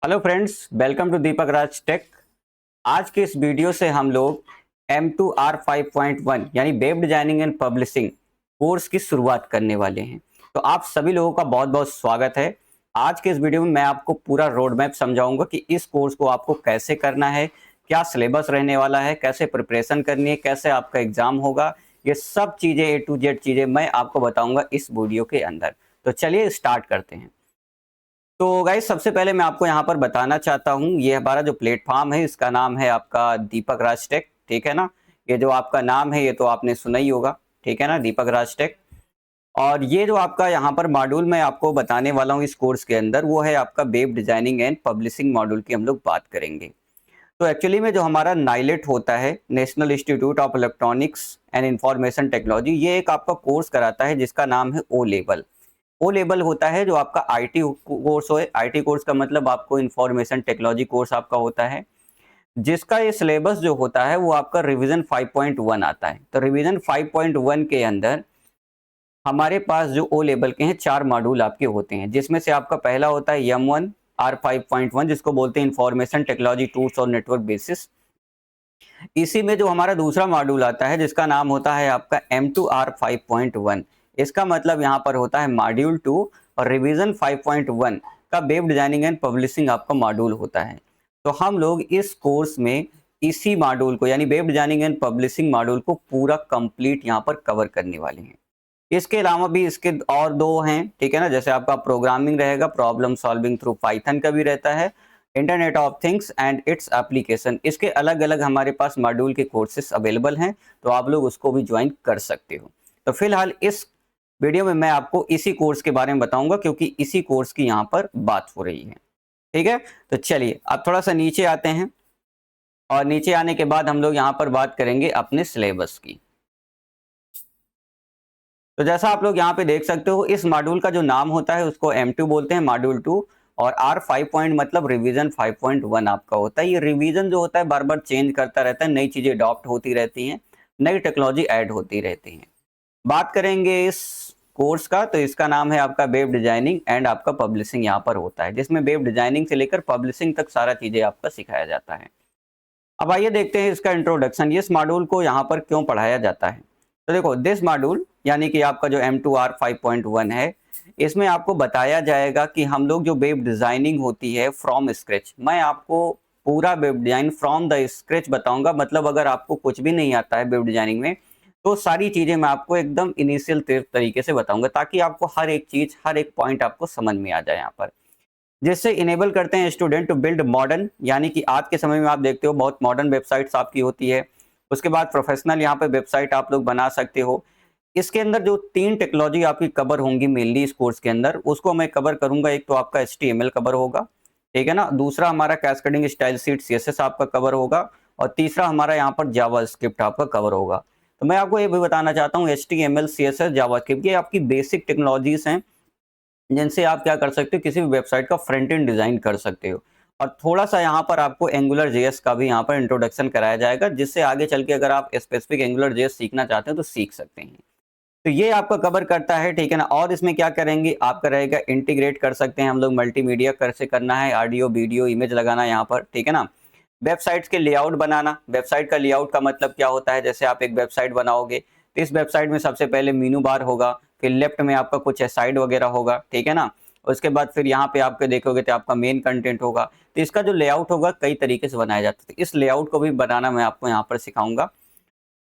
Hello friends, welcome to Deepak Raj tech. आज के इस वीडियो से हम लोग M2R5.1 यानी web designing and publishing course की शुरुआत करने वाले हैं। तो आप सभी लोगों का बहुत बहुत स्वागत है। आज के इस वीडियो में मैं आपको पूरा रोड मैप समझाऊंगा कि इस कोर्स को आपको कैसे करना है, क्या सिलेबस रहने वाला है, कैसे प्रिपरेशन करनी है, कैसे आपका एग्जाम होगा। ये सब चीज़ें A to Z चीज़ें मैं आपको बताऊंगा इस वीडियो के अंदर। तो चलिए स्टार्ट करते हैं। तो गाइस, सबसे पहले मैं आपको यहाँ पर बताना चाहता हूँ, ये हमारा जो प्लेटफॉर्म है इसका नाम है आपका दीपक राज टेक। ठीक है ना। ये जो आपका नाम है ये तो आपने सुना ही होगा। ठीक है ना, दीपक राज टेक। और ये जो आपका यहाँ पर मॉड्यूल मैं आपको बताने वाला हूँ इस कोर्स के अंदर, वो है आपका web designing and publishing module की हम लोग बात करेंगे। तो एक्चुअली में जो हमारा नाइलेट होता है, national institute of electronics and information technology, ये एक आपका कोर्स कराता है जिसका नाम है ओ लेवल। ओ लेवल होता है जो आपका आईटी कोर्स हो। आईटी कोर्स का मतलब आपको इंफॉर्मेशन टेक्नोलॉजी कोर्स आपका होता है, जिसका ये सिलेबस जो होता है वो आपका रिवीजन 5.1 आता है। तो रिवीजन 5.1 के अंदर हमारे पास जो ओ लेवल के हैं 4 मॉड्यूल आपके होते हैं, जिसमें से आपका पहला होता है M1R5.1 जिसको बोलते हैं इंफॉर्मेशन टेक्नोलॉजी टूल्स और नेटवर्क बेसिस। इसी में जो हमारा दूसरा मॉड्यूल आता है जिसका नाम होता है आपका M2R5.1, इसका मतलब यहाँ पर होता है मॉड्यूल 2 और रिवीजन 5.1 का वेब डिजाइनिंग एंड पब्लिशिंग आपका मॉड्यूल होता है। तो हम लोग इस कोर्स में इसी मॉड्यूल को यानी web designing and publishing module को पूरा कंप्लीट यहाँ पर कवर करने वाले हैं। इसके अलावा भी इसके और दो हैं, ठीक है ना। जैसे आपका प्रोग्रामिंग रहेगा, प्रॉब्लम सॉल्विंग थ्रू पाइथन का भी रहता है, internet of things and its application. इसके अलग अलग हमारे पास मॉड्यूल के कोर्सेस अवेलेबल हैं, तो आप लोग उसको भी ज्वाइन कर सकते हो। तो फिलहाल इस वीडियो में मैं आपको इसी कोर्स के बारे में बताऊंगा, क्योंकि इसी कोर्स की यहाँ पर बात हो रही है। ठीक है। तो चलिए अब थोड़ा सा नीचे आते हैं, और नीचे आने के बाद हम लोग यहाँ पर बात करेंगे अपने सिलेबस की। तो जैसा आप लोग यहाँ पे देख सकते हो, इस मॉड्यूल का जो नाम होता है उसको M2 बोलते हैं, मॉड्यूल 2। और R5 पॉइंट मतलब रिवीजन 5.1 आपका होता है। ये रिवीजन जो होता है बार बार चेंज करता रहता है, नई चीजें अडॉप्ट होती रहती हैं, नई टेक्नोलॉजी ऐड होती रहती हैं। बात करेंगे इस कोर्स का, तो इसका नाम है आपका वेब डिजाइनिंग एंड आपका पब्लिशिंग यहाँ पर होता है, जिसमें वेब डिजाइनिंग से लेकर पब्लिशिंग तक सारा चीजें आपका सिखाया जाता है। अब आइए देखते हैं इसका इंट्रोडक्शन, इस मॉड्यूल को यहाँ पर क्यों पढ़ाया जाता है। तो देखो, दिस मॉड्यूल यानी कि आपका जो M2R5.1 है, इसमें आपको बताया जाएगा कि हम लोग जो वेब डिजाइनिंग होती है फ्रॉम स्क्रैच, मैं आपको पूरा web design from the scratch बताऊंगा। मतलब अगर आपको कुछ भी नहीं आता है वेब डिजाइनिंग में, तो सारी चीजें मैं आपको एकदम इनिशियल तरीके से बताऊंगा, ताकि आपको हर एक चीज, हर एक पॉइंट आपको समझ में आ जाए यहाँ पर, जिससे इनेबल करते हैं स्टूडेंट टू बिल्ड मॉडर्न, यानी कि आज के समय में आप देखते हो बहुत मॉडर्न वेबसाइट्स आपकी होती है। उसके बाद प्रोफेशनल यहाँ पे वेबसाइट आप लोग बना सकते हो। इसके अंदर जो 3 टेक्नोलॉजी आपकी कवर होंगी मेनली इस कोर्स के अंदर, उसको मैं कवर करूंगा। एक तो आपका HTML कवर होगा, ठीक है ना। दूसरा हमारा कैस्केडिंग स्टाइल शीट CSS आपका कवर होगा, और तीसरा हमारा यहाँ पर जावास्क्रिप्ट आपका कवर होगा। तो मैं आपको ये भी बताना चाहता हूँ, HTML CSS जावास्क्रिप्ट ये आपकी बेसिक टेक्नोलॉजीज हैं, जिनसे आप क्या कर सकते हो, किसी भी वेबसाइट का फ्रंट एंड डिजाइन कर सकते हो। और थोड़ा सा यहाँ पर आपको एंगुलर JS का भी यहाँ पर इंट्रोडक्शन कराया जाएगा, जिससे आगे चल के अगर आप स्पेसिफिक एंगुलर JS सीखना चाहते हो तो सीख सकते हैं। तो ये आपका कवर करता है, ठीक है ना। और इसमें क्या करेंगे, आपका रहेगा इंटीग्रेट कर सकते हैं हम लोग मल्टीमीडिया कैसे करना है, ऑडियो वीडियो इमेज लगाना यहाँ पर, ठीक है ना। वेबसाइट्स के लेआउट बनाना, वेबसाइट का लेआउट का मतलब क्या होता है, जैसे आप एक वेबसाइट बनाओगे तो इस वेबसाइट में सबसे पहले मेनू बार होगा, फिर लेफ्ट में आपका कुछ साइड वगैरह होगा, ठीक है ना। उसके बाद फिर यहाँ पे आपके देखोगे तो आपका मेन कंटेंट होगा। तो इसका जो लेआउट होगा कई तरीके से बनाया जाता है, तो इस लेआउट को भी बनाना मैं आपको यहाँ पर सिखाऊंगा।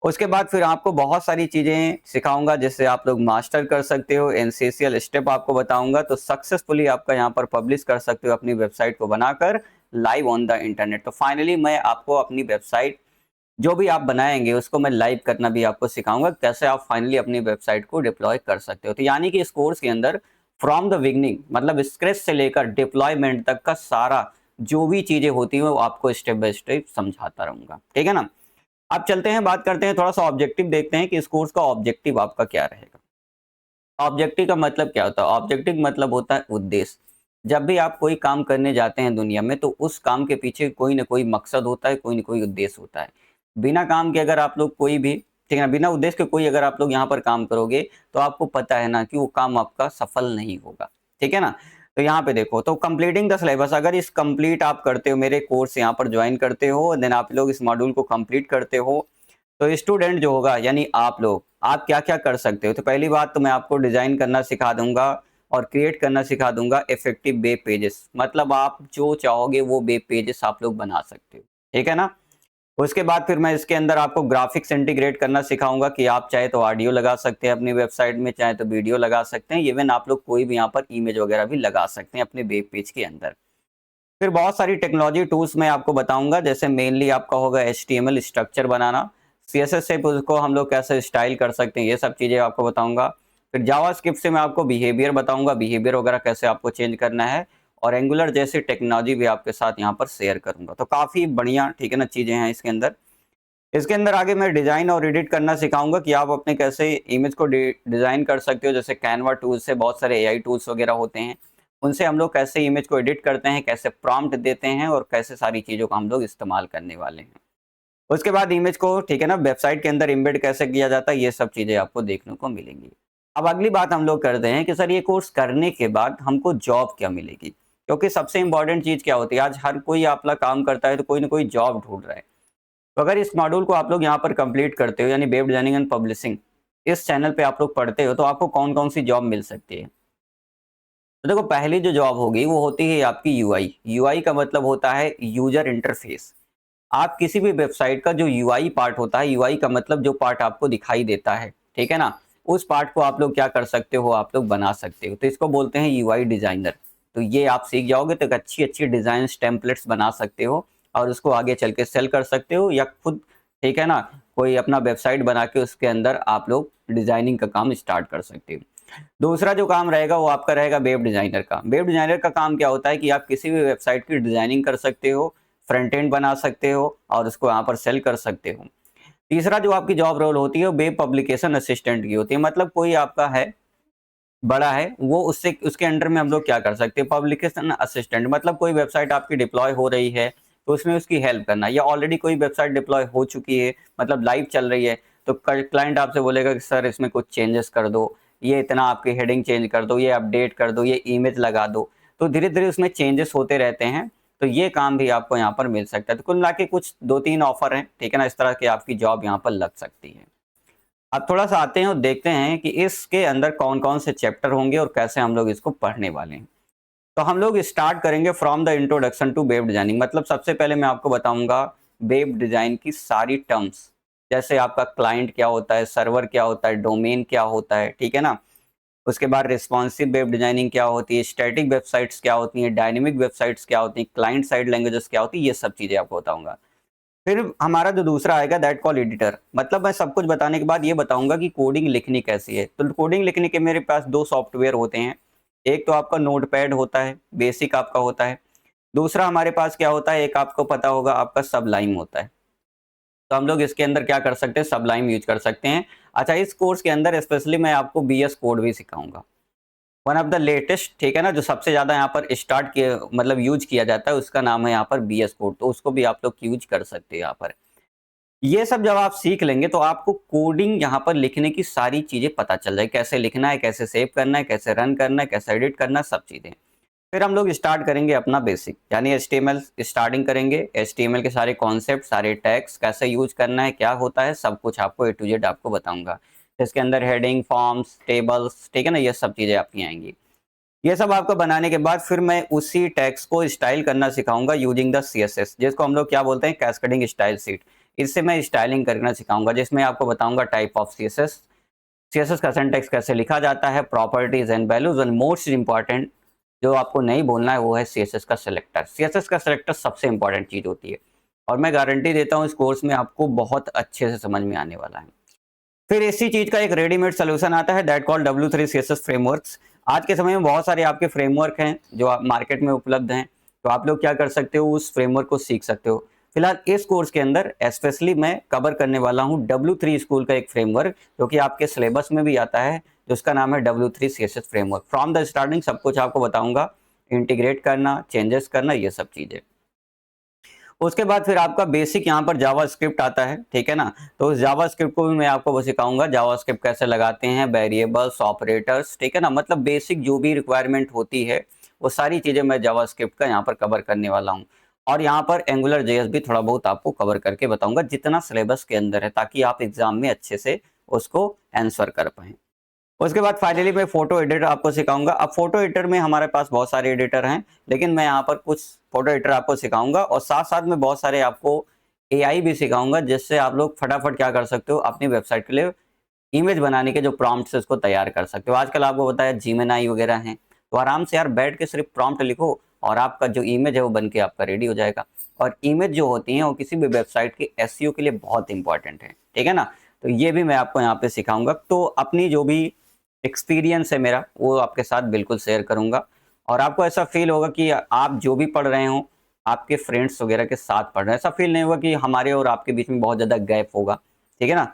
उसके बाद फिर आपको बहुत सारी चीजें सिखाऊंगा जिससे आप लोग मास्टर कर सकते हो। एसेंशियल स्टेप आपको बताऊंगा, तो सक्सेसफुली आपका यहाँ पर पब्लिश कर सकते हो अपनी वेबसाइट को बनाकर लाइव ऑन द इंटरनेट। तो फाइनली मैं आपको अपनी वेबसाइट जो भी आप बनाएंगे उसको मैं लाइव करना भी आपको सिखाऊंगा, कैसे आप फाइनली अपनी वेबसाइट को डिप्लॉय कर सकते हो। तो यानी कि इस कोर्स के अंदर फ्रॉम द बिगनिंग मतलब स्क्रैच से लेकर डिप्लॉयमेंट तक का सारा जो भी चीजें होती है वो आपको स्टेप बाय स्टेप समझाता रहूंगा, ठीक है ना। अब चलते हैं, बात करते हैं, थोड़ा सा ऑब्जेक्टिव देखते हैं कि इस कोर्स का ऑब्जेक्टिव आपका क्या रहेगा। ऑब्जेक्टिव का मतलब क्या होता है, ऑब्जेक्टिव मतलब होता है उद्देश्य। जब भी आप कोई काम करने जाते हैं दुनिया में, तो उस काम के पीछे कोई ना कोई मकसद होता है, कोई ना कोई उद्देश्य होता है। बिना काम के अगर आप लोग कोई भी, ठीक है ना, बिना उद्देश्य के कोई अगर आप लोग यहाँ पर काम करोगे, तो आपको पता है ना कि वो काम आपका सफल नहीं होगा, ठीक है ना। तो यहाँ पे देखो, तो कंप्लीटिंग द सिलेबस, अगर इस कंप्लीट आप करते हो, मेरे कोर्स यहाँ पर ज्वाइन करते हो, देन आप लोग इस मॉड्यूल को कंप्लीट करते हो, तो स्टूडेंट जो होगा यानी आप लोग, आप क्या क्या कर सकते हो। तो पहली बात तो मैं आपको डिजाइन करना सिखा दूंगा और क्रिएट करना सिखा दूंगा इफेक्टिव वेब पेजेस, मतलब आप जो चाहोगे वो वेब पेजेस आप लोग बना सकते हो, ठीक है ना। उसके बाद फिर मैं इसके अंदर आपको ग्राफिक्स इंटीग्रेट करना सिखाऊंगा कि आप चाहे तो ऑडियो लगा सकते हैं अपनी वेबसाइट में, चाहे तो वीडियो लगा सकते हैं, इवन आप लोग कोई भी यहाँ पर इमेज वगैरह भी लगा सकते हैं अपने वेब पेज के अंदर। फिर बहुत सारी टेक्नोलॉजी टूल्स मैं आपको बताऊंगा, जैसे मेनली आपका होगा HTML स्ट्रक्चर बनाना, CSS से उसको हम लोग कैसे स्टाइल कर सकते हैं, ये सब चीजें आपको बताऊंगा। फिर जावास्क्रिप्ट से मैं आपको बिहेवियर बताऊंगा, बिहेवियर वगैरह कैसे आपको चेंज करना है, और एंगुलर जैसी टेक्नोलॉजी भी आपके साथ यहाँ पर शेयर करूंगा। तो काफी बढ़िया, ठीक है ना, चीजें हैं इसके अंदर। इसके अंदर आगे मैं डिजाइन और एडिट करना सिखाऊंगा कि आप अपने कैसे इमेज को डिजाइन कर सकते हो, जैसे कैनवा टूल्स से बहुत सारे AI टूल्स वगैरह होते हैं, उनसे हम लोग कैसे इमेज को एडिट करते हैं, कैसे प्रॉम्प्ट देते हैं, और कैसे सारी चीजों का हम लोग इस्तेमाल करने वाले हैं। उसके बाद इमेज को, ठीक है ना, वेबसाइट के अंदर एम्बेड कैसे किया जाता है, ये सब चीजें आपको देखने को मिलेंगी। अब अगली बात हम लोग करते हैं कि सर ये कोर्स करने के बाद हमको जॉब क्या मिलेगी, क्योंकि सबसे इंपॉर्टेंट चीज क्या होती है, आज हर कोई अपना काम करता है तो कोई ना कोई जॉब ढूंढ रहा है। तो अगर इस मॉड्यूल को आप लोग यहाँ पर कंप्लीट करते हो, यानी वेब डिजाइनिंग एंड पब्लिशिंग, इस चैनल पे आप लोग पढ़ते हो, तो आपको कौन कौन सी जॉब मिल सकती है। तो देखो, पहली जो जॉब होगी वो होती है आपकी यूआई का मतलब होता है यूजर इंटरफेस। आप किसी भी वेबसाइट का जो यूआई पार्ट होता है, यूआई का मतलब जो पार्ट आपको दिखाई देता है, ठीक है ना, उस पार्ट को आप लोग क्या कर सकते हो, आप लोग बना सकते हो। तो इसको बोलते हैं यूआई डिजाइनर। तो ये आप सीख जाओगे तो एक अच्छी अच्छी डिजाइन टेम्पलेट्स बना सकते हो, और उसको आगे चल के सेल कर सकते हो, या खुद, ठीक है ना, कोई अपना वेबसाइट बना के उसके अंदर आप लोग डिजाइनिंग का काम स्टार्ट कर सकते हो। दूसरा जो काम रहेगा वो आपका रहेगा वेब डिजाइनर का। वेब डिजाइनर का काम क्या होता है कि आप किसी भी वेबसाइट की डिजाइनिंग कर सकते हो, फ्रंट एंड बना सकते हो, और उसको यहाँ पर सेल कर सकते हो। तीसरा जो आपकी जॉब रोल होती है वो वेब पब्लिकेशन असिस्टेंट की होती है, मतलब कोई आपका है, बड़ा है वो, उससे उसके अंडर में हम लोग क्या कर सकते हैं, पब्लिकेशन असिस्टेंट, मतलब कोई वेबसाइट आपकी डिप्लॉय हो रही है तो उसमें उसकी हेल्प करना, या ऑलरेडी कोई वेबसाइट डिप्लॉय हो चुकी है, मतलब लाइव चल रही है, तो क्लाइंट आपसे बोलेगा कि सर इसमें कुछ चेंजेस कर दो, ये इतना आपकी हेडिंग चेंज कर दो, ये अपडेट कर दो, ये इमेज लगा दो। तो धीरे धीरे उसमें चेंजेस होते रहते हैं, तो ये काम भी आपको यहाँ पर मिल सकता है। तो कुल मिला के कुछ 2-3 ऑफर हैं, ठीक है ना, इस तरह की आपकी जॉब यहाँ पर लग सकती है। अब थोड़ा सा आते हैं और देखते हैं कि इसके अंदर कौन कौन से चैप्टर होंगे और कैसे हम लोग इसको पढ़ने वाले हैं। तो हम लोग स्टार्ट करेंगे from the introduction to web designing, मतलब सबसे पहले मैं आपको बताऊंगा वेब डिजाइन की सारी टर्म्स, जैसे आपका क्लाइंट क्या होता है, सर्वर क्या होता है, डोमेन क्या होता है, ठीक है ना। उसके बाद रिस्पॉन्सिव वेब डिजाइनिंग क्या होती है, स्टैटिक वेबसाइट्स क्या होती हैं, डायनेमिक वेबसाइट्स क्या होती हैं, क्लाइंट साइड लैंग्वेजेस क्या होती है, ये सब चीजें आपको बताऊंगा। फिर हमारा जो दूसरा आएगा दैट कॉल एडिटर, मतलब मैं सब कुछ बताने के बाद ये बताऊंगा कि कोडिंग लिखनी कैसी है। तो कोडिंग लिखने के मेरे पास 2 सॉफ्टवेयर होते हैं, एक तो आपका नोटपैड होता है, बेसिक आपका होता है, दूसरा हमारे पास क्या होता है, एक आपको पता होगा आपका सबलाइम होता है। तो हम लोग इसके अंदर क्या कर सकते हैं, सबलाइम यूज कर सकते हैं। अच्छा, इस कोर्स के अंदर स्पेशली मैं आपको BS कोड भी सिखाऊंगा, वन ऑफ द लेटेस्ट, ठीक है ना, जो सबसे ज्यादा यहाँ पर स्टार्ट किया, मतलब यूज किया जाता है, उसका नाम है यहाँ पर BS कोड, तो उसको भी आप लोग यूज कर सकते हैं यहाँ पर। ये सब जब आप सीख लेंगे तो आपको कोडिंग यहाँ पर लिखने की सारी चीजें पता चल जाए, कैसे लिखना है, कैसे सेव करना है, कैसे रन करना है, कैसे एडिट करना है, सब चीजें। फिर हम लोग स्टार्ट करेंगे अपना बेसिक, यानी HTML स्टार्टिंग करेंगे, HTML के सारे कॉन्सेप्ट, सारे टैग्स कैसे यूज करना है, क्या होता है, सब कुछ आपको A to Z आपको बताऊंगा। इसके अंदर हेडिंग, फॉर्म्स, टेबल्स, ठीक है ना, ये सब चीजें आपकी आएंगी। ये सब आपको बनाने के बाद फिर मैं उसी टेक्स्ट को स्टाइल करना सिखाऊंगा यूजिंग द CSS, जिसको हम लोग क्या बोलते हैं, कैस्केडिंग स्टाइल शीट। इससे मैं स्टाइलिंग करना सिखाऊंगा, जिसमें आपको बताऊंगा टाइप ऑफ CSS का सिंटैक्स कैसे लिखा जाता है, properties and values, and most important जो आपको नहीं बोलना है वो है CSS का सिलेक्टर। CSS का सिलेक्टर सबसे इंपॉर्टेंट चीज होती है, और मैं गारंटी देता हूँ इस कोर्स में आपको बहुत अच्छे से समझ में आने वाला है। फिर इसी चीज का एक रेडीमेड सोल्यूशन आता है that called W3 CSS frameworks. आज के समय में बहुत सारे आपके फ्रेमवर्क हैं जो आप मार्केट में उपलब्ध हैं, तो आप लोग क्या कर सकते हो, उस फ्रेमवर्क को सीख सकते हो। फिलहाल इस कोर्स के अंदर स्पेशली मैं कवर करने वाला हूं W3 स्कूल का एक फ्रेमवर्क, जो कि आपके सिलेबस में भी आता है, जिसका नाम है W3 CSS framework. From the starting सब कुछ आपको बताऊंगा, इंटीग्रेट करना, चेंजेस करना, ये सब चीजें। उसके बाद फिर आपका बेसिक यहाँ पर जावास्क्रिप्ट आता है, ठीक है ना। तो उस जावास्क्रिप्ट को भी मैं आपको वो सिखाऊंगा, जावास्क्रिप्ट कैसे लगाते हैं, वेरिएबल्स, ऑपरेटर्स, ठीक है ना, मतलब बेसिक जो भी रिक्वायरमेंट होती है वो सारी चीज़ें मैं जावास्क्रिप्ट का यहाँ पर कवर करने वाला हूँ। और यहाँ पर एंगुलर जेएस भी थोड़ा बहुत आपको कवर करके बताऊंगा जितना सिलेबस के अंदर है, ताकि आप एग्जाम में अच्छे से उसको आंसर कर पाएं। उसके बाद फाइनली मैं फोटो एडिटर आपको सिखाऊंगा। अब फोटो एडिटर में हमारे पास बहुत सारे एडिटर हैं, लेकिन मैं यहाँ पर कुछ फोटो एडिटर आपको सिखाऊंगा और साथ साथ में बहुत सारे आपको एआई भी सिखाऊंगा, जिससे आप लोग फटाफट क्या कर सकते हो, अपनी वेबसाइट के लिए इमेज बनाने के जो प्रॉम्प्ट्स है उसको तैयार कर सकते हो। आजकल आपको बताया जेमिनी वगैरह हैं, तो आराम से यार बैठ के सिर्फ प्रॉम्प्ट लिखो और आपका जो इमेज है वो बन के आपका रेडी हो जाएगा। और इमेज जो होती है वो किसी भी वेबसाइट के एसईओ के लिए बहुत इंपॉर्टेंट है, ठीक है ना। तो ये भी मैं आपको यहाँ पे सिखाऊंगा। तो अपनी जो भी एक्सपीरियंस है मेरा वो आपके साथ बिल्कुल शेयर करूंगा, और आपको ऐसा फील होगा कि आप जो भी पढ़ रहे हो आपके फ्रेंड्स वगैरह के साथ पढ़ रहे हैं। ऐसा फील नहीं होगा कि हमारे और आपके बीच में बहुत ज़्यादा गैप होगा, ठीक है ना।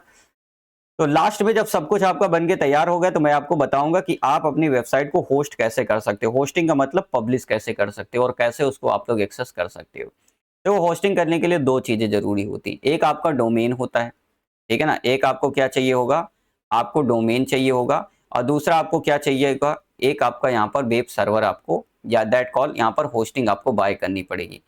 तो लास्ट में जब सब कुछ आपका बन के तैयार हो गया तो मैं आपको बताऊंगा कि आप अपनी वेबसाइट को होस्ट कैसे कर सकते हो, होस्टिंग का मतलब पब्लिश कैसे कर सकते हो और कैसे उसको आप लोग एक्सेस कर सकते हो। तो होस्टिंग करने के लिए दो चीज़ें ज़रूरी होती हैं। एक आपका डोमेन होता है, ठीक है ना। एक आपको क्या चाहिए होगा, आपको डोमेन चाहिए होगा, और दूसरा आपको क्या चाहिए होगा, एक आपका यहाँ पर वेब सर्वर आपको, या दैट कॉल यहाँ पर होस्टिंग आपको बाय करनी पड़ेगी।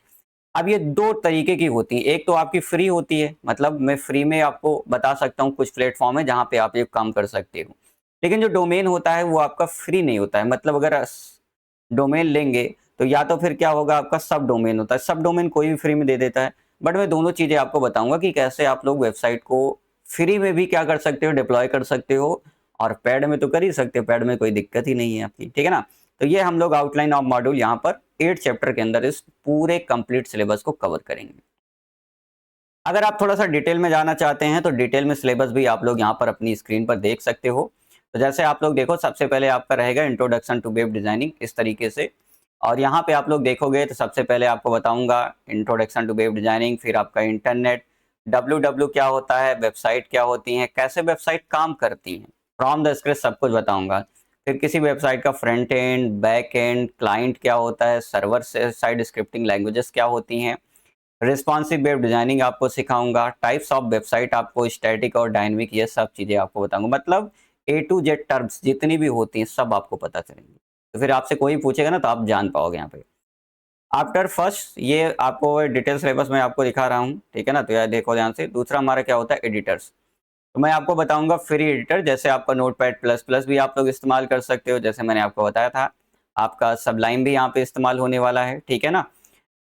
अब ये दो तरीके की होती हैं। एक तो आपकी फ्री होती है, मतलब मैं फ्री में आपको बता सकता हूँ कुछ प्लेटफॉर्म है जहाँ पे आप ये काम कर सकते हो। लेकिन जो डोमेन होता है वो आपका फ्री नहीं होता है। मतलब अगर डोमेन लेंगे तो या तो फिर क्या होगा, आपका सब डोमेन होता है। सब डोमेन कोई भी फ्री में दे देता है, बट मैं दोनों चीजें आपको बताऊंगा कि कैसे आप लोग वेबसाइट को फ्री में भी क्या कर सकते हो, डिप्लॉय कर सकते हो, और पेड में तो कर ही सकते हो, पेड में कोई दिक्कत ही नहीं है आपकी, ठीक है ना। तो ये हम लोग आउटलाइन ऑफ मॉड्यूल यहाँ पर 8 चैप्टर के अंदर इस पूरे कंप्लीट सिलेबस को कवर करेंगे। अगर आप थोड़ा सा डिटेल में जाना चाहते हैं तो डिटेल में सिलेबस भी आप लोग यहाँ पर अपनी स्क्रीन पर देख सकते हो। तो जैसे आप लोग देखो, सबसे पहले आपका रहेगा इंट्रोडक्शन टू वेब डिजाइनिंग इस तरीके से, और यहाँ पे आप लोग देखोगे तो सबसे पहले आपको बताऊंगा इंट्रोडक्शन टू वेब डिजाइनिंग, फिर आपका इंटरनेट, डब्ल्यू क्या होता है, वेबसाइट क्या होती हैं, कैसे वेबसाइट काम करती हैं, फ्रॉम द स्क्रैच सब कुछ बताऊंगा। फिर किसी वेबसाइट का front end, back and, client क्या होता है, सर्वर साइड स्क्रिप्टिंग लैंग्वेजेस क्या होती हैं, रिस्पॉन्सिव वेब डिजाइनिंग आपको सिखाऊंगा, टाइप्स ऑफ वेबसाइट आपको स्टैटिक और डायनेमिक, ये सब चीजें आपको बताऊंगा। मतलब ए टू जेड टर्म्स जितनी भी होती हैं सब आपको पता चलेंगी। तो फिर आपसे कोई पूछेगा ना तो आप जान पाओगे यहाँ पे। आफ्टर फर्स्ट ये आपको डिटेल सिलेबस में आपको दिखा रहा हूँ, ठीक है ना। तो यार देखो ध्यान से, दूसरा हमारा क्या होता है, एडिटर्स। तो मैं आपको बताऊंगा फ्री एडिटर, जैसे आपका नोटपैड प्लस प्लस भी आप लोग इस्तेमाल कर सकते हो, जैसे मैंने आपको बताया था। आपका सबलाइन भी यहाँ पे इस्तेमाल होने वाला है, ठीक है ना।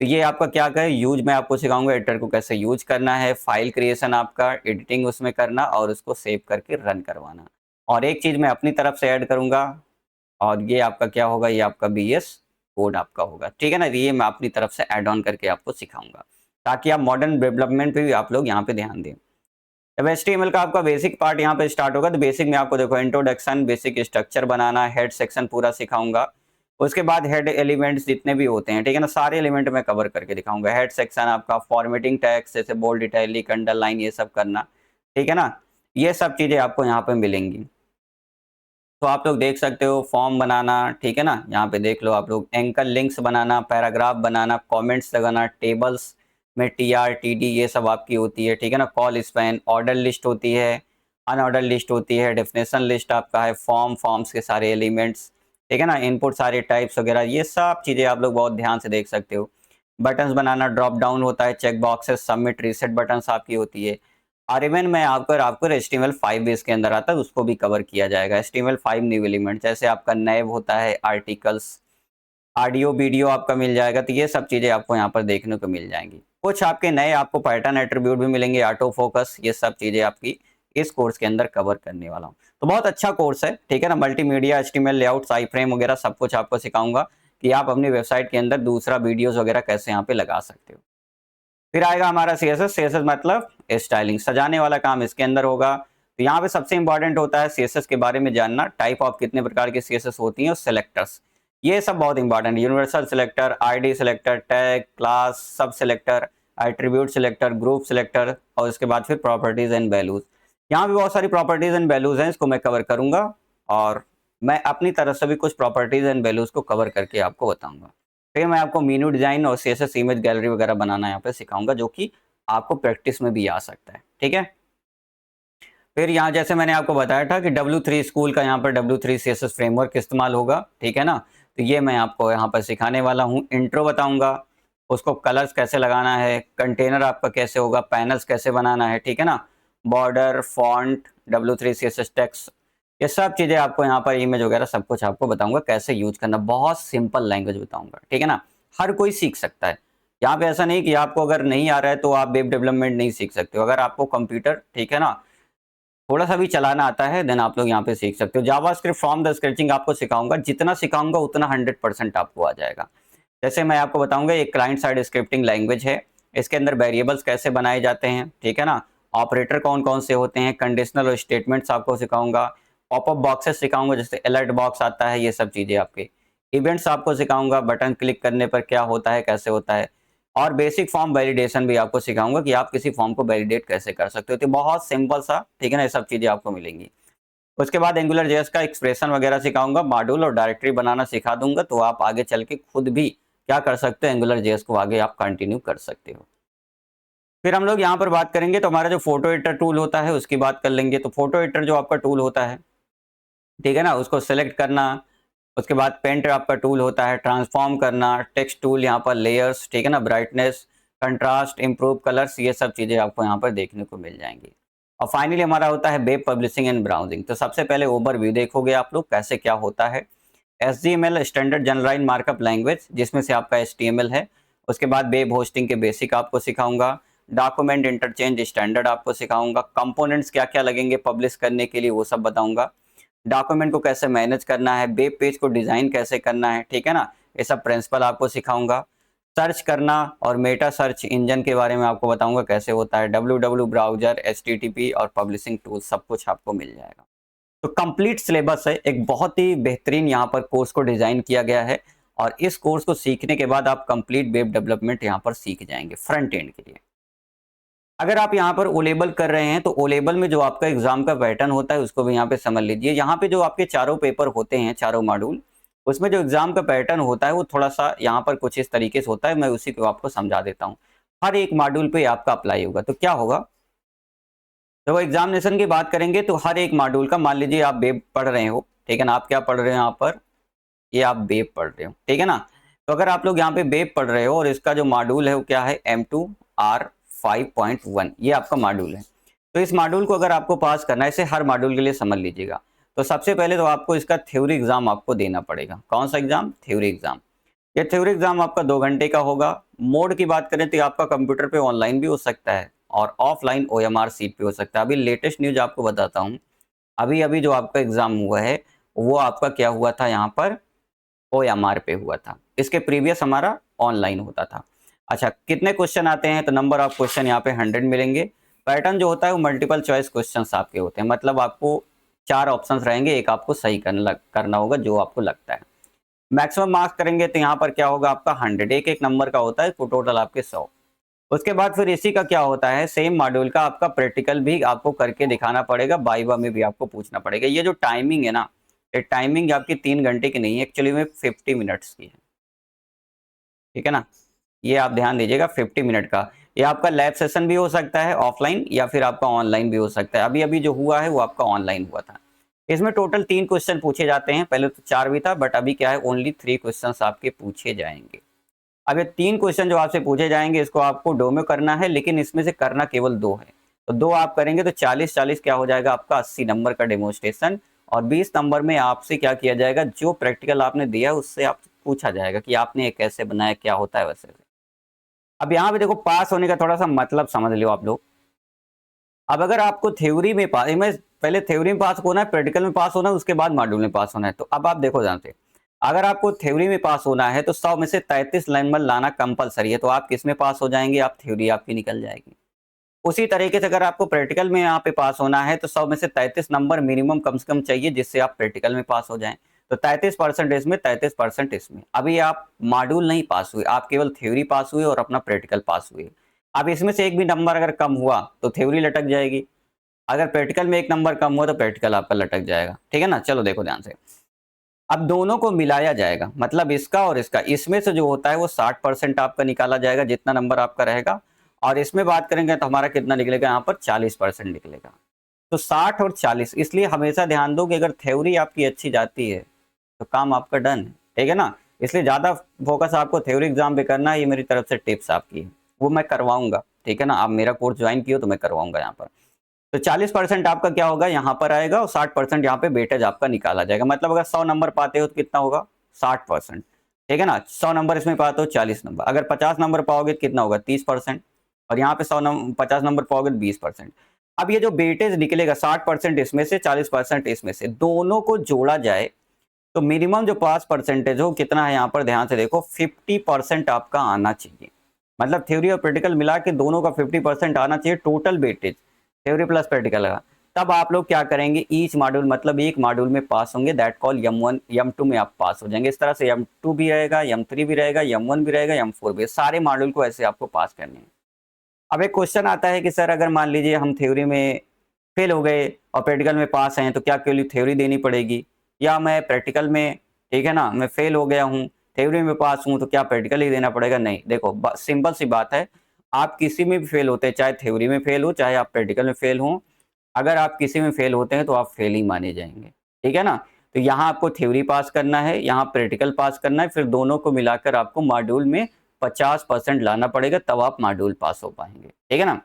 तो ये आपका क्या है, यूज मैं आपको सिखाऊंगा एडिटर को कैसे यूज करना है, फाइल क्रिएशन आपका, एडिटिंग उसमें करना और उसको सेव करके रन करवाना। और एक चीज मैं अपनी तरफ से ऐड करूंगा, और ये आपका क्या होगा, ये आपका बीएस कोड आपका होगा, ठीक है ना। ये मैं अपनी तरफ से ऐड ऑन करके आपको सिखाऊंगा, ताकि आप मॉडर्न डेवलपमेंट पे भी आप लोग यहाँ पे ध्यान दें। अब HTML का आपका बेसिक पार्ट यहाँ पे स्टार्ट होगा। तो बेसिक में आपको देखो इंट्रोडक्शन, बेसिक स्ट्रक्चर बनाना, हेड सेक्शन पूरा सिखाऊंगा। उसके बाद हेड एलिमेंट्स जितने भी होते हैं, ठीक है ना, सारे एलिमेंट मैं कवर करके दिखाऊंगा। हेड सेक्शन आपका फॉर्मेटिंग टैक्स, जैसे बोल्ड, इटैलिक, अंडरलाइन, ये सब करना, ठीक है ना। ये सब चीजें आपको यहाँ पे मिलेंगी। तो आप लोग देख सकते हो फॉर्म बनाना, ठीक है ना, यहाँ पे देख लो आप लोग, एंकर लिंक्स बनाना, पैराग्राफ बनाना, कमेंट्स लगाना, टेबल्स में TR TD ये सब आपकी होती है, ठीक है ना। कॉल स्पैन, ऑर्डर लिस्ट होती है, अनऑर्डर लिस्ट होती है, डेफिनेशन लिस्ट आपका है, फॉर्म्स के सारे एलिमेंट्स, ठीक है ना, इनपुट सारे टाइप्स वगैरह, ये सब चीज़ें आप लोग बहुत ध्यान से देख सकते हो। बटन्स बनाना, ड्रॉप डाउन होता है, check boxes, submit, reset buttons आपकी होती है। और इवन मैं आपको HTML5 भी इसके अंदर आता है, उसको भी कवर किया जाएगा। HTML5 न्यू एलिमेंट, जैसे आपका नैव होता है, आर्टिकल्स, ऑडियो वीडियो आपका मिल जाएगा। तो ये सब चीज़ें आपको यहाँ पर देखने को मिल जाएंगी। कुछ आपके नए आपको पैटर्न एट्रीब्यूट भी मिलेंगे, ऑटो फोकस, ये सब चीज़ें आपकी इस कोर्स के अंदर कवर करने वाला हूँ। तो बहुत अच्छा कोर्स है, ठीक है ना। मल्टीमीडिया, HTML लेआउट, आई फ्रेम वगैरह सब कुछ आपको सिखाऊंगा कि आप अपनी वेबसाइट के अंदर दूसरा वीडियोज़ वगैरह कैसे यहाँ पे लगा सकते हो। फिर आएगा हमारा CSS मतलब स्टाइलिंग, सजाने वाला काम इसके अंदर होगा। तो यहाँ पे सबसे इंपॉर्टेंट होता है CSS के बारे में जानना, टाइप ऑफ कितने प्रकार के CSS होती हैं और सेलेक्टर्स, ये सब बहुत इंपॉर्टेंट है। Universal selector, ID selector, tag, class, सब selector, attribute selector, group selector, और उसके बाद फिर प्रॉपर्टीज एंड वैल्यूज। यहाँ भी बहुत सारी प्रॉपर्टीज एंड वैल्यूज हैं, इसको मैं कवर करूंगा, और मैं अपनी तरफ से भी कुछ प्रॉपर्टीज एंड वैल्यूज को कवर करके आपको बताऊंगा। फिर मैं आपको मेनू डिजाइन और CSS इमेज गैलरी वगैरह बनाना यहाँ पे सिखाऊंगा, जो कि आपको प्रैक्टिस में भी आ सकता है, ठीक है। फिर यहाँ जैसे मैंने आपको बताया था कि W3 स्कूल का यहाँ पर W3 CSS फ्रेमवर्क इस्तेमाल होगा, ठीक है ना। तो ये मैं आपको यहाँ पर सिखाने वाला हूँ। इंट्रो बताऊंगा, उसको कलर्स कैसे लगाना है, कंटेनर आपका कैसे होगा, पैनल्स कैसे बनाना है, ठीक है ना, border, font, W3 CSS text, ये सब चीज़ें आपको यहाँ पर इमेज वगैरह सब कुछ आपको बताऊंगा कैसे यूज करना। बहुत सिंपल लैंग्वेज बताऊंगा, ठीक है ना, हर कोई सीख सकता है। यहाँ पे ऐसा नहीं कि आपको अगर नहीं आ रहा है तो आप वेब डेवलपमेंट नहीं सीख सकते हो। अगर आपको कंप्यूटर, ठीक है ना, थोड़ा सा भी चलाना आता है, देन आप लोग यहाँ पे सीख सकते हो। जावास्क्रिप्ट फ्रॉम द स्क्रैचिंग आपको सिखाऊंगा, जितना सिखाऊंगा उतना 100% आपको आ जाएगा। जैसे मैं आपको बताऊंगा, एक क्लाइंट साइड स्क्रिप्टिंग लैंग्वेज है, इसके अंदर वेरिएबल्स कैसे बनाए जाते हैं, ठीक है ना, ऑपरेटर कौन कौन से होते हैं, कंडीशनल और स्टेटमेंट्स आपको सिखाऊंगा, पॉपअप बॉक्सेस सिखाऊंगा, जैसे अलर्ट बॉक्स आता है, ये सब चीज़ें आपके इवेंट्स आपको सिखाऊंगा, बटन क्लिक करने पर क्या होता है, कैसे होता है, और बेसिक फॉर्म वैलिडेशन भी आपको सिखाऊंगा कि आप किसी फॉर्म को वैलिडेट कैसे कर सकते हो। तो बहुत सिंपल सा, ठीक है ना, ये सब चीज़ें आपको मिलेंगी। उसके बाद एंगुलर जेएस का एक्सप्रेशन वगैरह सिखाऊंगा, मॉड्यूल और डायरेक्टरी बनाना सिखा दूंगा, तो आप आगे चल के खुद भी क्या कर सकते हो, एंगुलर जेएस को आगे आप कंटिन्यू कर सकते हो। फिर हम लोग यहाँ पर बात करेंगे तो हमारा जो फोटो एडिटर टूल होता है उसकी बात कर लेंगे। तो फोटो एडिटर जो आपका टूल होता है, ठीक है ना, उसको सेलेक्ट करना, उसके बाद पेंट आपका टूल होता है, ट्रांसफॉर्म करना, टेक्स्ट टूल, यहाँ पर लेयर्स, ठीक है ना, ब्राइटनेस, कंट्रास्ट, इंप्रूव कलर्स, ये सब चीज़ें आपको यहाँ पर देखने को मिल जाएंगी। और फाइनली हमारा होता है वेब पब्लिशिंग एंड ब्राउजिंग। तो सबसे पहले ओवरव्यू देखोगे आप लोग कैसे क्या होता है। HTML standard generalize markup language, जिसमें से आपका HTML है। उसके बाद वेब होस्टिंग के बेसिक आपको सिखाऊंगा, डॉक्यूमेंट इंटरचेंज स्टैंडर्ड आपको सिखाऊंगा, कंपोनेंट्स क्या क्या लगेंगे पब्लिश करने के लिए वो सब बताऊंगा, डॉक्यूमेंट को कैसे मैनेज करना है, वेब पेज को डिजाइन कैसे करना है, ठीक है ना, ये सब प्रिंसिपल आपको सिखाऊंगा। सर्च करना और मेटा सर्च इंजन के बारे में आपको बताऊंगा कैसे होता है, www ब्राउजर, HTTP और पब्लिशिंग टूल, सब कुछ आपको मिल जाएगा। तो कंप्लीट सिलेबस है, एक बहुत ही बेहतरीन यहाँ पर कोर्स को डिजाइन किया गया है, और इस कोर्स को सीखने के बाद आप कंप्लीट वेब डेवलपमेंट यहाँ पर सीख जाएंगे फ्रंट एंड के लिए। अगर आप यहाँ पर ओ लेवल कर रहे हैं तो ओ लेवल में जो आपका एग्जाम का पैटर्न होता है उसको भी यहाँ पे समझ लीजिए। यहाँ पे जो आपके चारों पेपर होते हैं, चारों मॉड्यूल, उसमें जो एग्जाम का पैटर्न होता है वो थोड़ा सा यहाँ पर कुछ इस तरीके से होता है, मैं उसी को आपको समझा देता हूँ। हर एक मॉड्यूल पे आपका अप्लाई होगा। तो क्या होगा, तो एग्जामिनेशन की बात करेंगे तो हर एक मॉड्यूल का, मान लीजिए आप वेब पढ़ रहे हो, ठीक है ना, आप क्या पढ़ रहे हो यहाँ पर, ये आप वेब पढ़ रहे हो, ठीक है ना। तो अगर आप लोग यहाँ पे वेब पढ़ रहे हो और इसका जो मॉड्यूल है वो क्या है, M2R5.1, ये आपका मॉड्यूल है। तो इस मॉड्यूल को अगर आपको पास करना है, इसे हर मॉड्यूल के लिए समझ लीजिएगा। तो सबसे पहले तो आपको इसका थ्योरी एग्जाम आपको देना पड़ेगा। कौन सा एग्जाम, थ्योरी एग्जाम। ये थ्योरी एग्जाम आपका 2 घंटे का होगा। मोड की बात करें तो आपका कंप्यूटर पे ऑनलाइन भी हो सकता है और ऑफलाइन OMR सीट पे हो सकता है। अभी लेटेस्ट न्यूज आपको बताता हूँ, अभी अभी जो आपका एग्जाम हुआ है वो आपका क्या हुआ था, यहाँ पर OMR पे हुआ था। इसके प्रीवियस हमारा ऑनलाइन होता था। अच्छा, कितने क्वेश्चन आते हैं, तो नंबर ऑफ क्वेश्चन यहाँ पे 100 मिलेंगे। पैटर्न जो होता है वो मल्टीपल चॉइस क्वेश्चंस आपके होते हैं, मतलब आपको 4 ऑप्शंस रहेंगे, एक आपको सही करना होगा जो आपको लगता है। मैक्सिमम मार्क्स करेंगे तो यहाँ पर क्या होगा आपका 100, एक एक नंबर का होता है, तो टोटल आपके 100। उसके बाद फिर इसी का क्या होता है, सेम मॉड्यूल का आपका प्रैक्टिकल भी आपको करके दिखाना पड़ेगा, वाइवा में भी आपको पूछना पड़ेगा। ये जो टाइमिंग है ना, ये टाइमिंग आपकी 3 घंटे की नहीं है, एक्चुअली में 50 मिनट्स की है, ठीक है ना, ये आप ध्यान दीजिएगा, 50 मिनट का। ये आपका लैब सेशन भी हो सकता है ऑफलाइन, या फिर आपका ऑनलाइन भी हो सकता है। अभी अभी जो हुआ है वो आपका ऑनलाइन हुआ था। इसमें टोटल 3 क्वेश्चन पूछे जाते हैं, पहले तो 4 भी था, बट अभी क्या है, ओनली 3 क्वेश्चन आपके पूछे जाएंगे। अब ये 3 क्वेश्चन जो आपसे पूछे जाएंगे, इसको आपको डोमो करना है, लेकिन इसमें से करना केवल 2 है। तो 2 आप करेंगे तो 40-40 क्या हो जाएगा आपका, 80 नंबर का डेमोन्स्ट्रेशन, और 20 नंबर में आपसे क्या किया जाएगा, जो प्रैक्टिकल आपने दिया है उससे आप पूछा जाएगा कि आपने ये कैसे बनाया, क्या होता है वैसे। अब यहाँ पे देखो, पास होने का थोड़ा सा मतलब समझ लो आप लोग। अब अगर आपको थ्योरी में पास, में पहले थ्योरी में पास होना है, प्रैक्टिकल में पास होना है, उसके बाद मॉड्यूल में पास होना है। तो अब आप देखो ध्यान से, अगर आपको थ्योरी में पास होना है तो 100 में से 33 नंबर लाना कंपलसरी है। तो आप किस में पास हो जाएंगे, आप थ्योरी आपकी निकल जाएगी। उसी तरीके से अगर आपको प्रैक्टिकल में यहाँ पे पास होना है तो 100 में से 33 नंबर मिनिमम कम से कम चाहिए, जिससे आप प्रैक्टिकल में पास हो जाएं। तो 33% इसमें, 33% इसमें। अभी आप मॉड्यूल नहीं पास हुए, आप केवल थ्योरी पास हुए और अपना प्रैक्टिकल पास हुए। अब इसमें से एक भी नंबर अगर कम हुआ तो थ्योरी लटक जाएगी, अगर प्रैक्टिकल में एक नंबर कम हुआ तो प्रैक्टिकल आपका लटक जाएगा, ठीक है ना। चलो देखो ध्यान से, अब दोनों को मिलाया जाएगा, मतलब इसका और इसका, इसमें से जो होता है वो 60% आपका निकाला जाएगा, जितना नंबर आपका रहेगा। और इसमें बात करेंगे तो हमारा कितना निकलेगा, यहाँ पर 40% निकलेगा। तो 60 और 40, इसलिए हमेशा ध्यान दो कि अगर थ्योरी आपकी अच्छी जाती है तो काम आपका डन है। ठीक है ना। इसलिए ज़्यादा फोकस आपको थ्योरी एग्जाम पे करना है, ये मेरी तरफ से टिप्स आपकी है, वो मैं करवाऊंगा, ठीक है ना। आप मेरा कोर्स ज्वाइन किए तो मैं करवाऊंगा यहाँ पर। तो 40% आपका क्या होगा यहाँ पर आएगा और 60% यहाँ पे वेटेज आपका निकाला जाएगा। मतलब अगर 100 नंबर पाते हो तो कितना होगा 60%, ठीक है ना। 100 नंबर इसमें पाते हो 40 नंबर, अगर 50 नंबर पाओगे तो कितना होगा 30%, और यहाँ पे 50 नंबर पाओगे तो 20%। अब ये जो वेटेज निकलेगा 60% इसमें से 40% इसमें से, दोनों को जोड़ा जाए तो मिनिमम जो पास परसेंटेज हो कितना है यहाँ पर ध्यान से देखो, 50% आपका आना चाहिए। मतलब थ्योरी और प्रैक्टिकल मिला के दोनों का 50% आना चाहिए total weightage, theory plus practical का। तब आप लोग क्या करेंगे, ईच मॉड्यूल मतलब एक मॉड्यूल में पास होंगे, दैट कॉल M1 M2 में आप पास हो जाएंगे। इस तरह से M2 भी रहेगा, M3 भी रहेगा, M1 भी रहेगा, M4 भी, सारे मॉड्यूल को ऐसे आपको पास करने हैं। अब एक क्वेश्चन आता है कि सर अगर मान लीजिए हम थ्योरी में फेल हो गए और प्रैक्टिकल में पास हैं तो क्या केवल थ्योरी देनी पड़ेगी, या मैं प्रैक्टिकल में, ठीक है ना, मैं फेल हो गया हूँ, थ्योरी में पास हूँ, तो क्या प्रैक्टिकल ही देना पड़ेगा? नहीं, देखो सिंपल सी बात है, आप किसी में भी फेल होते हैं, चाहे थ्योरी में फेल हो चाहे आप प्रैक्टिकल में फेल हो, अगर आप किसी में फेल होते हैं तो आप फेल ही माने जाएंगे, ठीक है ना। तो यहाँ आपको थ्योरी पास करना है, यहाँ प्रैक्टिकल पास करना है, फिर दोनों को मिलाकर आपको मॉड्यूल में 50% लाना पड़ेगा, तब आप मॉड्यूल पास हो पाएंगे, ठीक है ना।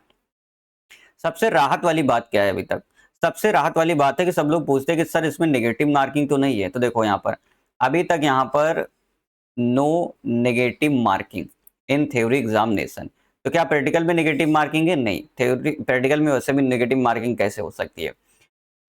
सबसे राहत वाली बात क्या है अभी तक? सबसे राहत वाली बात है कि सब लोग पूछते हैं कि सर इसमें नेगेटिव मार्किंग तो नहीं है। तो देखो यहाँ पर अभी तक यहाँ पर no negative marking in theory examination. तो क्या प्रैक्टिकल में नेगेटिव मार्किंग है? नहीं, थ्योरी प्रैक्टिकल में वैसे भी नेगेटिव मार्किंग कैसे हो सकती है।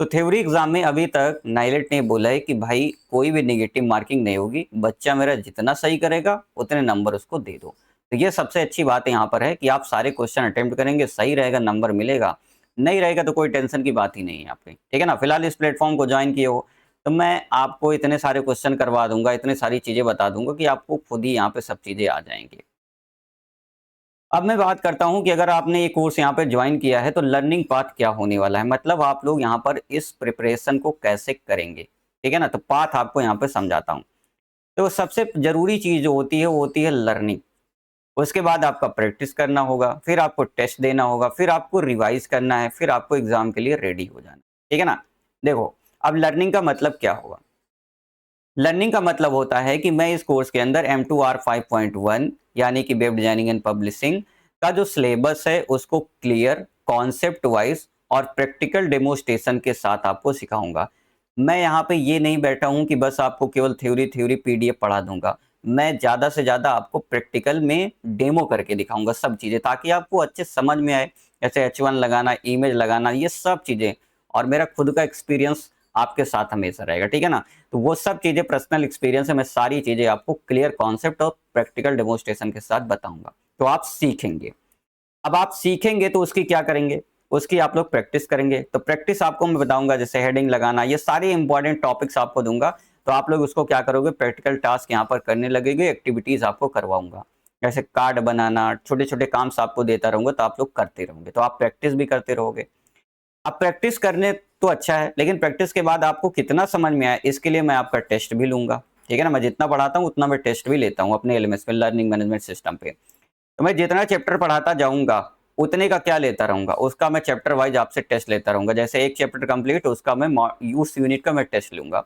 तो थ्योरी एग्जाम में अभी तक नाइलेट ने बोला है कि भाई कोई भी नेगेटिव मार्किंग नहीं होगी, बच्चा मेरा जितना सही करेगा उतने नंबर उसको दे दो। तो ये सबसे अच्छी बात यहाँ पर है कि आप सारे क्वेश्चन अटेम्प्ट करेंगे, सही रहेगा नंबर मिलेगा, नहीं रहेगा तो कोई टेंशन की बात ही नहीं है आपकी, ठीक है ना। फिलहाल इस प्लेटफॉर्म को ज्वाइन किए हो तो मैं आपको इतने सारे क्वेश्चन करवा दूंगा, इतनी सारी चीजें बता दूंगा कि आपको खुद ही यहाँ पे सब चीजें आ जाएंगी। अब मैं बात करता हूं कि अगर आपने ये कोर्स यहाँ पे ज्वाइन किया है तो लर्निंग पाथ क्या होने वाला है, मतलब आप लोग यहाँ पर इस प्रिपरेशन को कैसे करेंगे, ठीक है ना। तो पाथ आपको यहाँ पे समझाता हूँ। तो सबसे जरूरी चीज जो होती है वो होती है लर्निंग। उसके बाद आपका प्रैक्टिस करना होगा, फिर आपको टेस्ट देना होगा, फिर आपको रिवाइज करना है, फिर आपको एग्जाम के लिए रेडी हो जाना, ठीक है ना। देखो अब लर्निंग का मतलब क्या होगा। लर्निंग का मतलब होता है कि मैं इस कोर्स के अंदर M2R 5.1 यानी कि वेब डिजाइनिंग एंड पब्लिशिंग का जो सिलेबस है उसको क्लियर, कॉन्सेप्ट वाइज और प्रैक्टिकल डेमोस्ट्रेशन के साथ आपको सिखाऊंगा। मैं यहाँ पे ये नहीं बैठा हूँ कि बस आपको केवल थ्योरी थ्योरी PDF पढ़ा दूंगा, मैं ज़्यादा से ज़्यादा आपको प्रैक्टिकल में डेमो करके दिखाऊंगा सब चीज़ें, ताकि आपको अच्छे समझ में आए। जैसे H1 लगाना, इमेज लगाना, ये सब चीज़ें, और मेरा खुद का एक्सपीरियंस आपके साथ हमेशा रहेगा, ठीक है ना। तो वो सब चीजें पर्सनल एक्सपीरियंस है, मैं सारी चीजें आपको क्लियर कॉन्सेप्ट और प्रैक्टिकल डेमोस्ट्रेशन के साथ बताऊंगा, तो आप सीखेंगे। अब आप सीखेंगे तो उसकी क्या करेंगे, उसकी आप लोग प्रैक्टिस करेंगे। तो प्रैक्टिस आपको मैं बताऊंगा, जैसे हेडिंग लगाना, ये सारे इंपॉर्टेंट टॉपिक्स आपको दूंगा। तो आप लोग उसको क्या करोगे, प्रैक्टिकल टास्क यहाँ पर करने लगेंगे, एक्टिविटीज आपको करवाऊंगा, जैसे कार्ड बनाना, छोटे छोटे काम आपको देता रहूंगा, तो आप लोग करते रहोगे, तो आप प्रैक्टिस भी करते रहोगे। अब प्रैक्टिस करने तो अच्छा है, लेकिन प्रैक्टिस के बाद आपको कितना समझ में आया इसके लिए मैं आपका टेस्ट भी लूंगा, ठीक है ना। मैं जितना पढ़ाता हूँ उतना मैं टेस्ट भी लेता हूँ अपने LMS पे, लर्निंग मैनेजमेंट सिस्टम पे। तो मैं जितना चैप्टर पढ़ाता जाऊंगा उतने का क्या लेता रहूंगा, उसका मैं चैप्टर वाइज आपसे टेस्ट लेता रहूंगा। जैसे एक चैप्टर कंप्लीट, उसका मैं उस यूनिट का मैं टेस्ट लूंगा,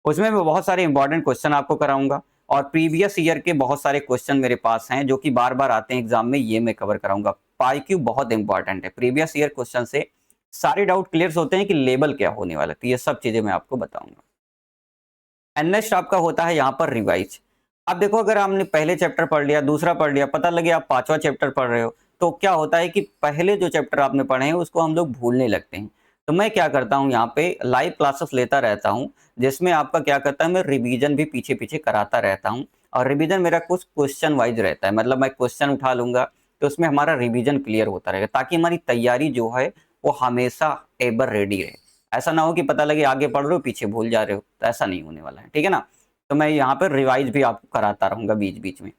उसमें मैं बहुत सारे इंपॉर्टेंट क्वेश्चन आपको कराऊंगा, और प्रीवियस ईयर के बहुत सारे क्वेश्चन मेरे पास हैं जो कि बार बार आते हैं एग्जाम में, ये मैं कवर कराऊंगा। पाईक्यू बहुत इंपॉर्टेंट है, प्रीवियस ईयर क्वेश्चन से सारे डाउट क्लियर होते हैं कि लेवल क्या होने वाला है, तो ये सब चीजें मैं आपको बताऊंगा। एंड नेक्स्ट आपका होता है यहाँ पर रिवाइज। अब देखो अगर आपने पहले चैप्टर पढ़ लिया, दूसरा पढ़ लिया, पता लगे आप पांचवा चैप्टर पढ़ रहे हो, तो क्या होता है कि पहले जो चैप्टर आपने पढ़े हैं उसको हम लोग भूलने लगते हैं। तो मैं क्या करता हूँ, यहाँ पे लाइव क्लासेस लेता रहता हूँ, जिसमें आपका क्या करता है, मैं रिवीजन भी पीछे पीछे कराता रहता हूँ। और रिवीजन मेरा कुछ क्वेश्चन वाइज रहता है, मतलब मैं क्वेश्चन उठा लूंगा तो उसमें हमारा रिवीजन क्लियर होता रहेगा, ताकि हमारी तैयारी जो है वो हमेशा एवर रेडी रहे। ऐसा ना हो कि पता लगे आगे पढ़ रहे हो पीछे भूल जा रहे हो, तो ऐसा नहीं होने वाला है, ठीक है ना। तो मैं यहाँ पर रिवाइज भी आपको कराता रहूंगा बीच बीच में।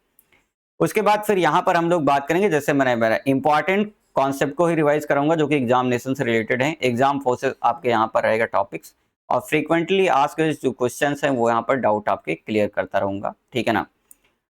उसके बाद फिर यहाँ पर हम लोग बात करेंगे, जैसे मैंने मेरा इंपॉर्टेंट कॉन्सेप्ट को ही रिवाइज कराऊंगा जो कि एग्जामिनेशन से रिलेटेड है, एग्जाम फोर्सेस आपके यहाँ पर रहेगा टॉपिक्स, और फ्रीक्वेंटली आस्क्ड जो क्वेश्चन हैं वो यहाँ पर डाउट आपके क्लियर करता रहूंगा, ठीक है ना।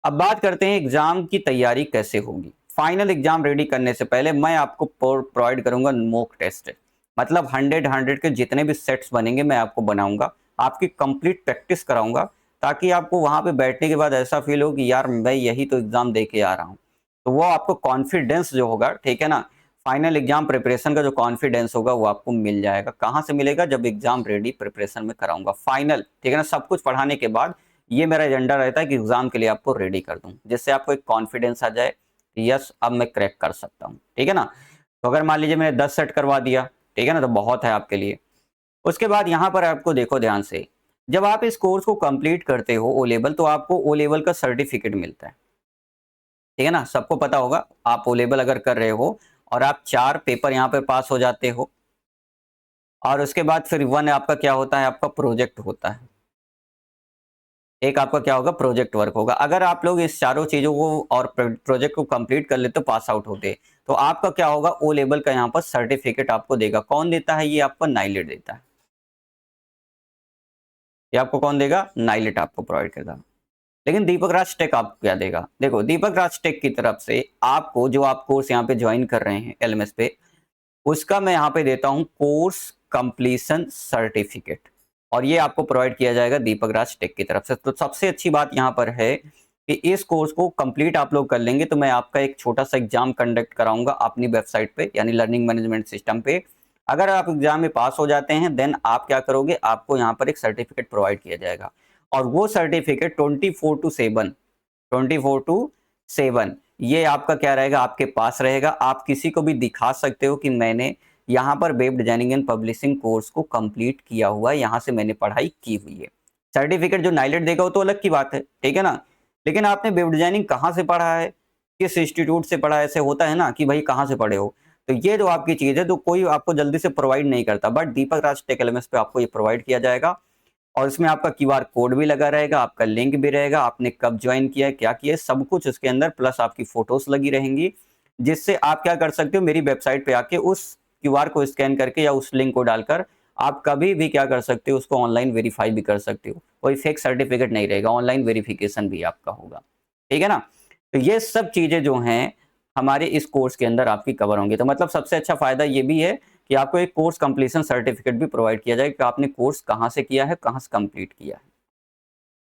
अब बात करते हैं एग्जाम की तैयारी कैसे होगी। फाइनल एग्जाम रेडी करने से पहले मैं आपको प्रोवाइड करूंगा मॉक टेस्ट, मतलब 100 के जितने भी सेट्स बनेंगे मैं आपको बनाऊंगा, आपकी कंप्लीट प्रैक्टिस कराऊंगा, ताकि आपको वहाँ पे बैठने के बाद ऐसा फील हो कि यार मैं यही तो एग्जाम दे के आ रहा हूँ। तो वो आपको कॉन्फिडेंस जो होगा, ठीक है ना, फाइनल एग्जाम प्रिपरेशन का जो कॉन्फिडेंस होगा वो आपको मिल जाएगा। कहाँ से मिलेगा? जब एग्जाम रेडी प्रिपरेशन में कराऊंगा फाइनल, ठीक है ना, सब कुछ पढ़ाने के बाद ये मेरा एजेंडा रहता है कि एग्जाम के लिए आपको रेडी कर दूं, जिससे आपको एक कॉन्फिडेंस आ जाए, यस अब मैं क्रैक कर सकता हूँ, ठीक है ना। तो अगर मान लीजिए मैंने 10 सेट करवा दिया, ठीक है ना, तो बहुत है आपके लिए। उसके बाद यहाँ पर आपको देखो ध्यान से, जब आप इस कोर्स को कंप्लीट करते हो ओ लेवल, तो आपको ओ लेवल का सर्टिफिकेट मिलता है, ठीक है ना। सबको पता होगा आप ओ लेवल अगर कर रहे हो और आप 4 पेपर यहाँ पे पास हो जाते हो, और उसके बाद फिर 1 आपका क्या होता है? आपका प्रोजेक्ट होता है। एक आपका क्या होगा? प्रोजेक्ट वर्क होगा। अगर आप लोग इस चारों चीजों को और प्रोजेक्ट को कंप्लीट कर लेते, तो पास आउट होते, तो आपका क्या होगा? ओ लेवल का यहाँ पर सर्टिफिकेट आपको देगा। कौन देता है? ये आपको नाइलेट देता है। ये आपको कौन देगा? नाइलेट आपको प्रोवाइड करेगा। लेकिन दीपक राज टेक आपको क्या देगा? देखो, दीपक राज टेक की तरफ से आपको जो आप कोर्स यहाँ पे ज्वाइन कर रहे हैं एलएमएस पे, उसका मैं यहाँ पे देता हूँ कोर्स कंप्लीशन सर्टिफिकेट, और ये आपको प्रोवाइड किया जाएगा दीपक राज टेक की तरफ से। तो सबसे अच्छी बात यहाँ पर है कि इस कोर्स को कंप्लीट आप लोग कर लेंगे तो मैं आपका एक छोटा सा एग्जाम कंडक्ट कराऊंगा अपनी वेबसाइट पे, यानी लर्निंग मैनेजमेंट सिस्टम पे। अगर आप एग्जाम में पास हो जाते हैं, देन आप क्या करोगे? आपको यहाँ पर एक सर्टिफिकेट प्रोवाइड किया जाएगा, और वो सर्टिफिकेट 24/7 ये आपका क्या रहेगा? आपके पास रहेगा। आप किसी को भी दिखा सकते हो कि मैंने यहाँ पर web designing and publishing course को कंप्लीट किया हुआ है, यहाँ से मैंने पढ़ाई की हुई है। सर्टिफिकेट जो नाइलेट देगा वो तो अलग की बात है, ठीक है ना। लेकिन आपने वेब डिजाइनिंग कहाँ से पढ़ा है, किस इंस्टीट्यूट से पढ़ा है, ऐसे होता है ना कि भाई कहाँ से पढ़े हो। तो ये जो आपकी चीज है, तो कोई आपको जल्दी से प्रोवाइड नहीं करता, but Deepak Raj tech LMS पे आपको ये प्रोवाइड किया जाएगा। और इसमें आपका क्यूआर कोड भी लगा रहेगा, आपका लिंक भी रहेगा, आपने कब ज्वाइन किया है, क्या किया है, सब कुछ इसके अंदर, प्लस आपकी फोटोज लगी रहेंगी, जिससे आप क्या कर सकते हो? मेरी वेबसाइट पे आके उस क्यूआर को स्कैन करके या उस लिंक को डालकर आप कभी भी क्या कर सकते हो? उसको ऑनलाइन वेरीफाई भी कर सकते हो। कोई फेक सर्टिफिकेट नहीं रहेगा, ऑनलाइन वेरिफिकेशन भी आपका होगा, ठीक है ना। तो ये सब चीजें जो हैं हमारे इस कोर्स के अंदर आपकी कवर होंगी। तो मतलब सबसे अच्छा फायदा ये भी है कि आपको एक कोर्स कंप्लीशन सर्टिफिकेट भी प्रोवाइड किया जाए कि आपने कोर्स कहाँ से किया है, कहाँ से कंप्लीट किया है।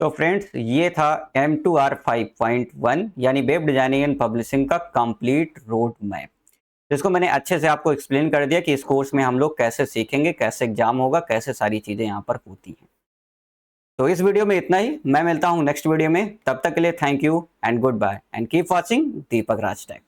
तो फ्रेंड्स, ये था M2R 5.1 यानी वेब डिजाइनिंग एंड पब्लिशिंग का कंप्लीट रोड मैप, जिसको मैंने अच्छे से आपको एक्सप्लेन कर दिया कि इस कोर्स में हम लोग कैसे सीखेंगे, कैसे एग्जाम होगा, कैसे सारी चीजें यहाँ पर होती हैं। तो इस वीडियो में इतना ही, मैं मिलता हूँ नेक्स्ट वीडियो में। तब तक के लिए thank you and good bye and keep watching Deepak Raj take.